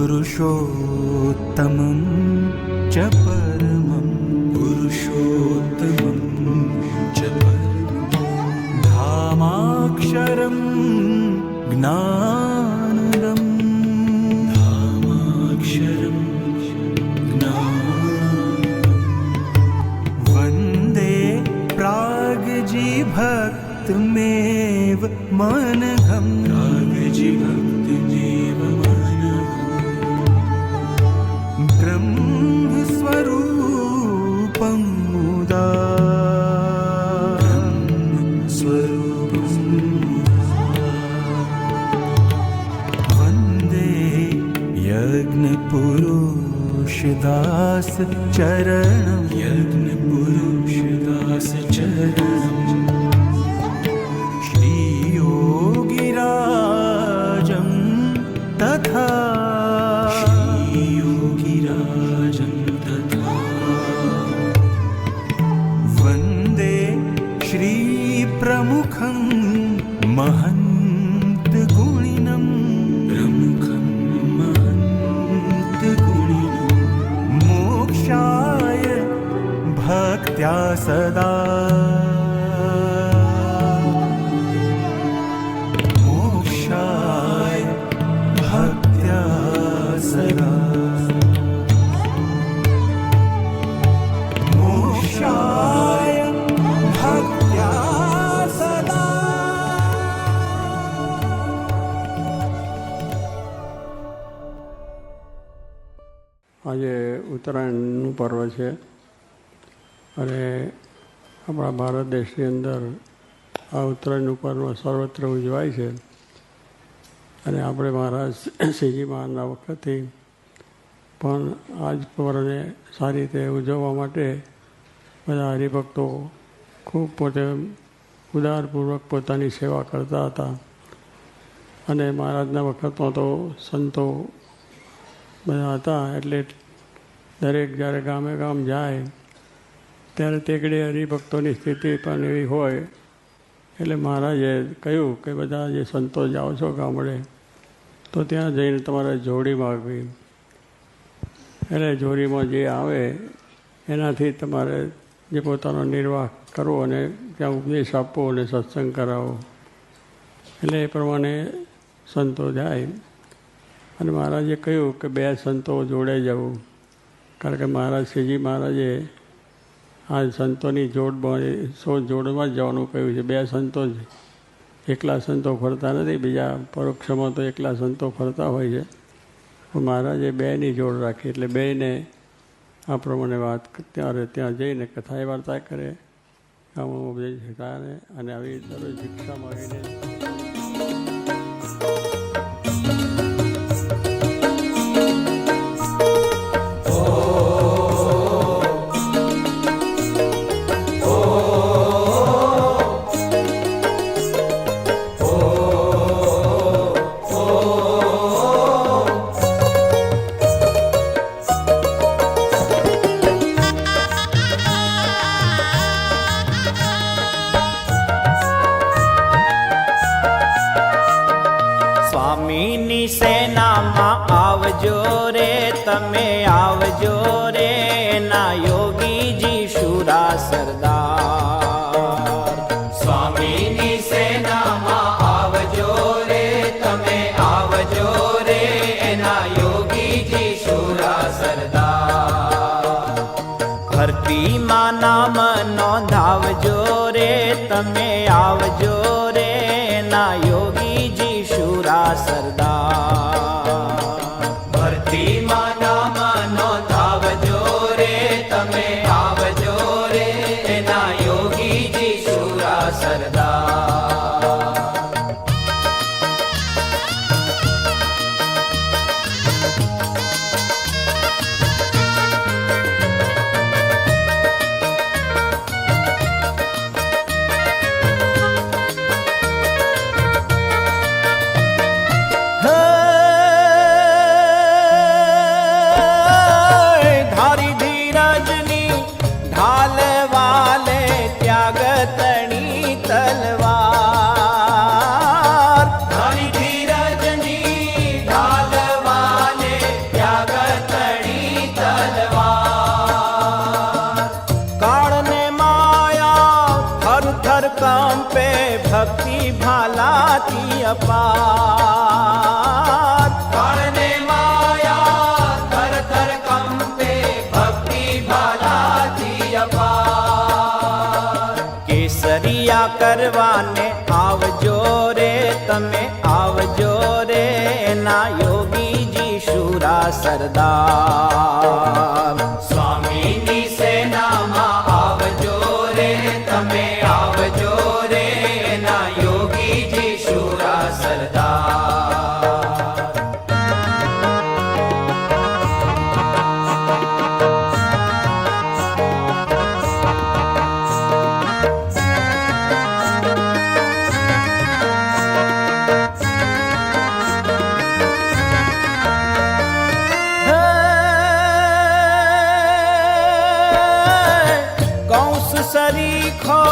पुरुषोत्तमं च परमं पुरुषोत्तमं च परमं धामाक्षरं ज्ञानदं धामाक्षरं ज्ञानदं वन्दे प्राग्जीभक्तमेव मनघं प्राग्जीभक्तमेव ब्रह्मस्वरूपं मुदा वन्दे यज्ञपुरुषदास चरणं यज्ञपुरुषदास चरणं श्रीयोगिराजं तथा प्रमुखं महन्तगुणिनं प्रमुखं महन्तगुणिनं मोक्षाय भक्त्या सदा मोक्षाय भक्त्या सदा मोक्षाय भक्त्या આજે ઉત્તરાયણનું પર્વ છે અને આપણા ભારત દેશની અંદર આ ઉત્તરાયણનું પર્વ સર્વત્ર ઉજવાય છે અને આપણે મહારાજ શ્રીજી મહારાજના વખતથી પણ આ જ પર્વને સારી રીતે ઉજવવા માટે બધા હરિભક્તો ખૂબ પોતે ઉદારપૂર્વક પોતાની સેવા કરતા હતા અને મહારાજના વખતમાં તો સંતો બધા હતા એટલે દરેક જ્યારે ગામે ગામ જાય ત્યારે તેકડે હરિભક્તોની સ્થિતિ પણ એવી હોય એટલે મહારાજે કહ્યું કે બધા જે સંતો જાઓ છો ગામડે તો ત્યાં જઈને તમારે જોડી માગવી એટલે જોડીમાં જે આવે એનાથી તમારે જે પોતાનો નિર્વાહ કરવો અને ત્યાં ઉપદેશ આપવો અને સત્સંગ કરાવો એટલે એ પ્રમાણે સંતો જાય અને મહારાજે કહ્યું કે બે સંતો જોડે જવું કારણ કે મહારાજ શ્રીજી મહારાજે આ સંતોની જોડમાં જ જવાનું કહ્યું છે. બે સંતો જ એકલા સંતો ફરતા નથી, બીજા પરોક્ષમાં તો એકલા સંતો ફરતા હોય છે પણ મહારાજે બેની જોડ રાખી એટલે બેને આ પ્રમાણે વાત ત્યારે ત્યાં જઈને કથાએ વાર્તા કરે ગામમાં ઉપદેશ થાય અને આવી દરરોજ ભિક્ષા માગીને તમે આવજો રે ના યોગીજી શુરા સરદાર ભરતીમાં નામ નોંધાવજો રે તમે આવજો રે ના યોગીજી શુરા સરદાર આવજો રે એના યોગીજી શુરા સરદાર. સ્વામીની સેનામાં આવજો રે તમે, આવજો રે એના યોગીજી શુરા સરદાર. સરીખો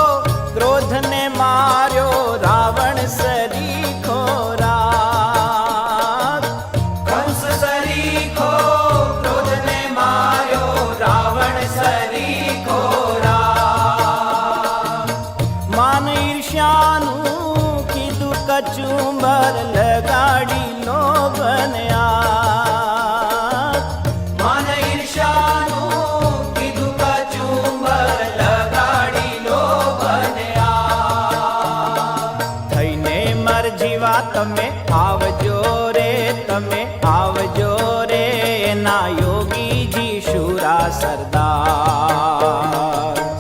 ક્રોધને માર્યો રાવણ સરીખો રાગ. કંસ સરીખો ક્રોધને માર્યો રાવણ સરીખો રાગ. માન ઈર્ષ્યાનું કીધું કચુંબર લગાડી લોભને આગ. માન ઈર્ષ્યાનું કીધું કચુંબર તમે આવજો રે તમે, આવજો રે એના યોગીજી શુરા સરદાર.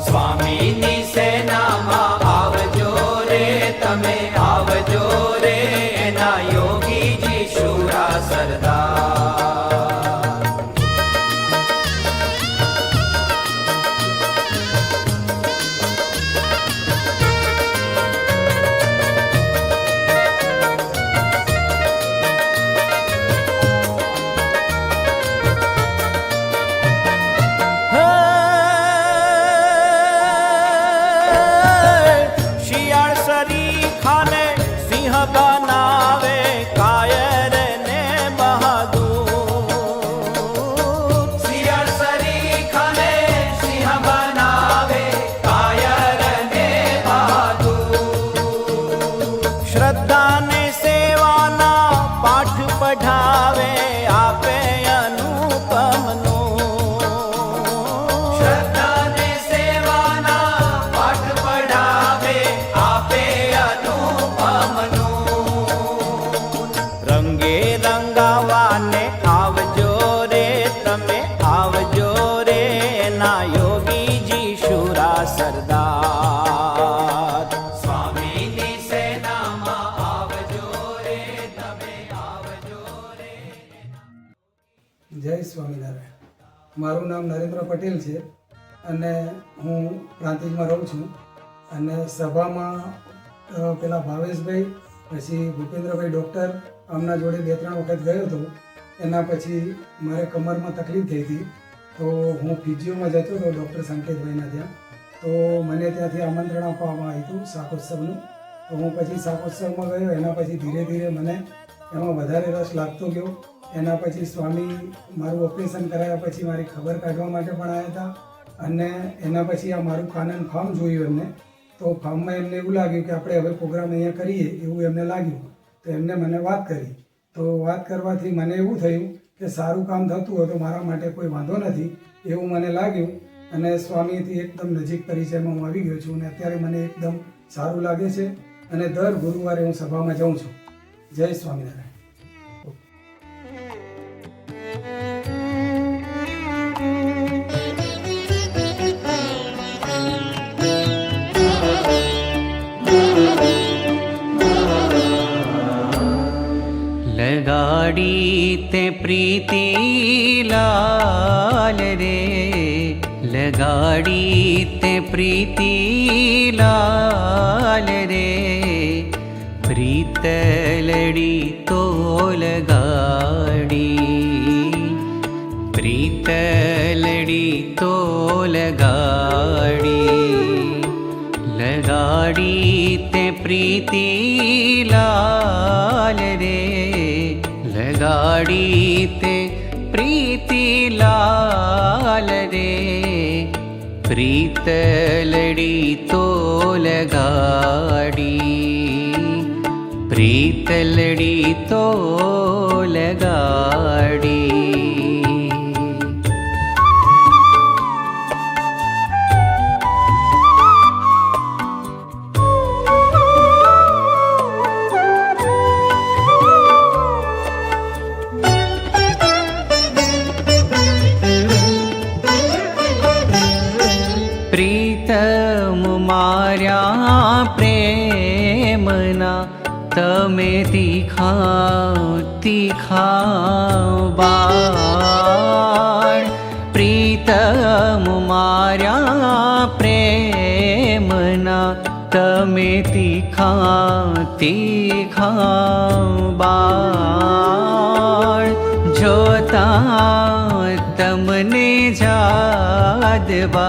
સ્વામીની સેનામાં આવજો રે તમે, આવજો રે એના યોગીજી શુરા સરદાર. બનાવે કાયર ને બહાદુર. શિયાળ સરીખાને સિંહ બનાવે કાયર ને બહાદુર. શ્રદ્ધા ને સેવાના પાઠ પઢાવે આપે અનુપમનું. શ્રદ્ધા ને સેવાના પાઠ પઢાવે આપે અનુપમનું. રંગે રંગાવાને આવજો રે તમે, આવજો રે એના યોગીજી શુરા સરદાર. સ્વામીની સેનામાં આવજો રે તમે, આવજો રે. જય સ્વામિનારાયણ. મારું નામ નરેન્દ્ર પટેલ છે અને હું પ્રાંતિજમાં રહું છું. અને સભામાં પેલા ભાવેશભાઈ, પછી ભૂપેન્દ્રભાઈ ડૉક્ટર, આમના જોડે 2-3 વખત ગયો હતો. એના પછી મારે કમરમાં તકલીફ થઈ હતી, તો હું ફિઝિયોમાં જતો હતો ડૉક્ટર સંકેતભાઈના ત્યાં. તો મને ત્યાંથી આમંત્રણ આપવામાં આવ્યું હતું શાકોત્સવનું. તો હું પછી શાકોત્સવમાં ગયો. એના પછી ધીરે ધીરે મને એમાં વધારે રસ લાગતો ગયો. એના પછી સ્વામી મારું ઓપરેશન કરાયા પછી મારી ખબર કાઢવા માટે પણ આવ્યા હતા. અને એના પછી આ મારું કાનન ફાર્મ જોયું એમને. તો ફાર્મમાં એમને એવું લાગ્યું કે આપણે હવે પ્રોગ્રામ અહીંયા કરીએ એવું એમને લાગ્યું. તો એમને મને વાત કરી. તો વાત કરવાથી મને એવું થયું કે સારું કામ થતું હોય તો મારા માટે કોઈ વાંધો નથી એવું મને લાગ્યું. અને સ્વામીથી એકદમ નજીક પરિચયમાં હું આવી ગયો છું. અને અત્યારે મને એકદમ સારું લાગે છે. અને દર ગુરુવારે હું સભામાં જાઉં છું. જય સ્વામિનારાયણ. लगाड़ी ते प्रीति लाल रे, लगाड़ी ते प्रीति लाल रे. प्रीत लड़ी तो लगाड़ी, प्रीत लड़ी तो लगाड़ी. लगाड़ी ते प्रीति लाल रे, लगाड़ी ते प्रीति लाल रे. प्रीत लड़ी तो लगाड़ी, प्रीत लड़ी तो लगाड़ी. તીખા બાણ પ્રીતમ માર્યા પ્રેમના તમે તીખા તીખા બાણ જોતા તમને જાદવા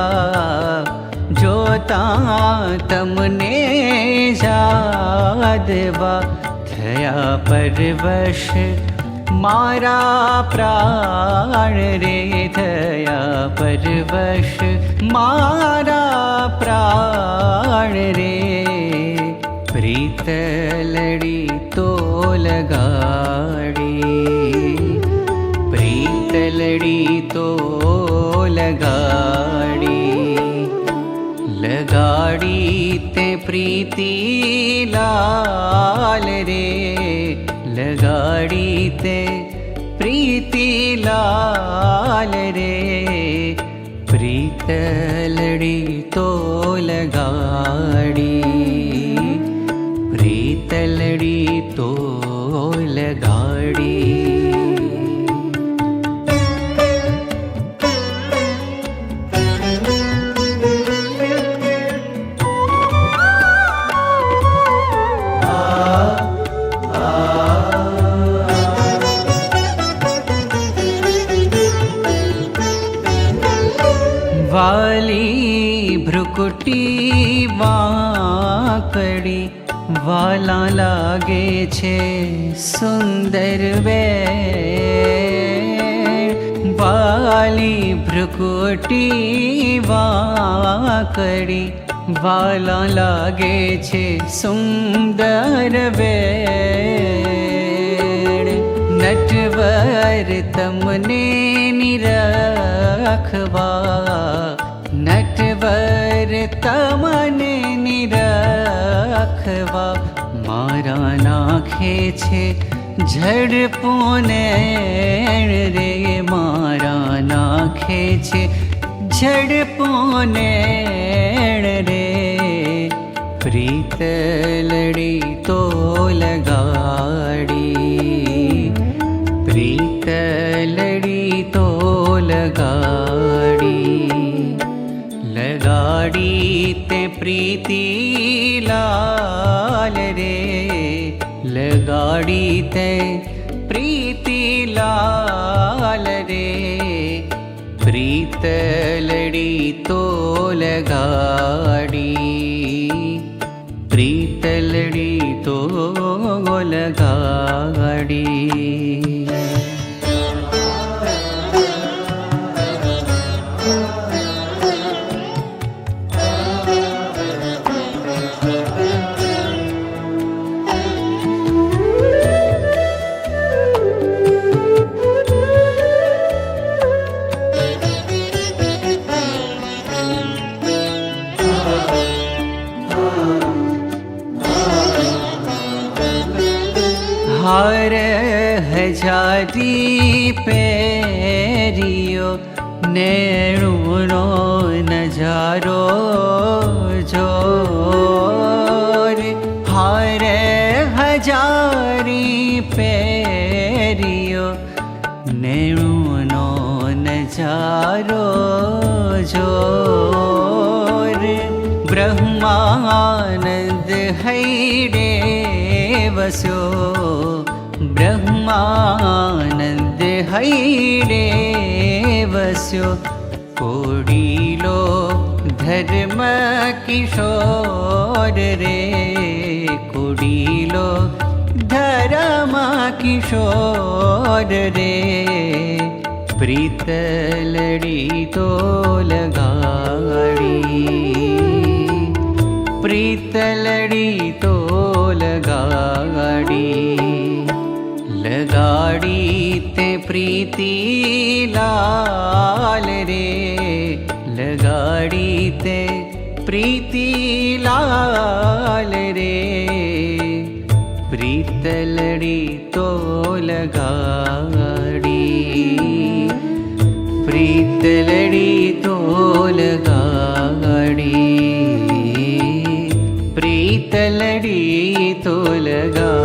જોતા તમને જાદવા થયા પરવશ મારા પ્રાણ રે થયા પરવશ મારા પ્રાણ રે પ્રીતલડી તો લગાડી પ્રીતલડી તો લગાડી લગાડી તે પ્રીતિ લાલ રે લગાડી તે પ્રીતિ લાલ રે પ્રીતલડી તો લગાડી પ્રીતલડી તો લગાડી વાલી ભ્રુકુટી વાંકડી વાલા લાગે છે સુંદર વેણ વાલી ભ્રુકુટી વાંકડી વાલા લાગે છે સુંદર વેણ નટવર તમને નિરખવા નટવર તમને નિરખવા મારા નાખે છે ઝડપોને રે મારા નાખે છે ઝડપોને રે પ્રીતલડી તો લગાડી પ્રીતલડી તો લગાડી લગાડી તે પ્રીતિ લાલ રે લગાડી તે પ્રીતિ લાલ રે પ્રીતલડી તો લગાડી પ્રીતલડી તો લગાડી હાર હજારી પેરીઓ નેણુનો નજારો જોર હાર હજારી પેરીઓ નેણુનો નજારો જોર બ્રહ્માનંદ હૈડે વસ્યો બ્રહ્માનંદ હૈડે વસ્યો કોડીલો ધર્મ કિશોર રે કોડીલો ધર્મ કિશોર રે પ્રીતલડી તો લગાડી પ્રીતલડી તો લગાડી લગાડી તે પ્રીતિ લાલ રે લગાડી તે પ્રીતિ લાલ રે પ્રીતલડી તો લગાડી પ્રીતલડી તો લગાડી પ્રીતલડી તો લગાડી